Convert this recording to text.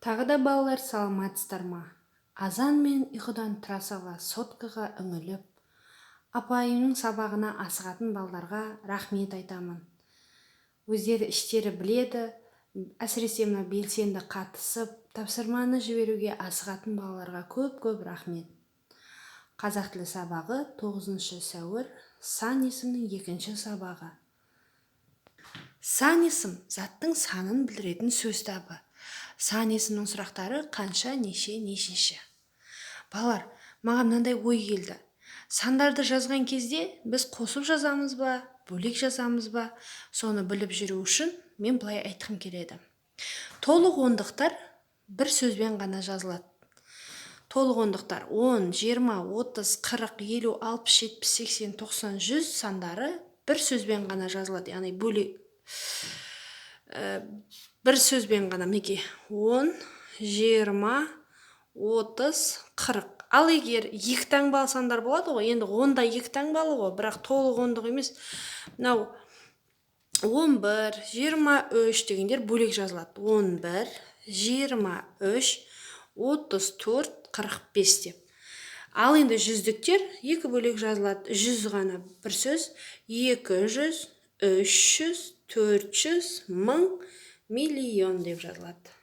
Тағы да балалар, саламатсыздар ма? Азан мен ұйқыдан тұра сала соткаға үңіліп, апайымның сабағына асығатын балаларға рахмет айтамын. Өздері іштері біледі, әсіресе мына белсенді қатысып, тапсырманы жіберуге асығатын балаларға көп рахмет. Қазақ тілі сабағы 9 сәуір, сан есімнің 2 сабағы. Сан есім заттың санын білдіретін сөз табы. Сан есімнің сұрақтары қанша, неше, нешінші. Балалар, маған мынандай ой келді. Сандарды жазған кезде біз қосып жазамыз ба, бөлек жазамыз ба, соны біліп жүру үшін мен былай айтқым келеді. Толық ондықтар бір сөзбен ғана жазылады. Толық ондықтар 10, 20, 30, 40, 50, 60, 70, 80, 90, 100 сандары бір сөзбен ғана жазылады. Яғни бөлек бір сөзбен ғана, мінекей 10, 20, 30, 40. Ал егер екі таңбалы сандар болады ғой, енді 10-да екі таңбалы ғой, бірақ толық ондық емес. Мынау 11, 23 дегендер бөлек жазылады. 11, 23, 34, 45 деп. Ал енді жүздіктер екі бөлек жазылады. 100 ғана бір сөз, 200, 300, 400, 1000, миллион деп жазылады.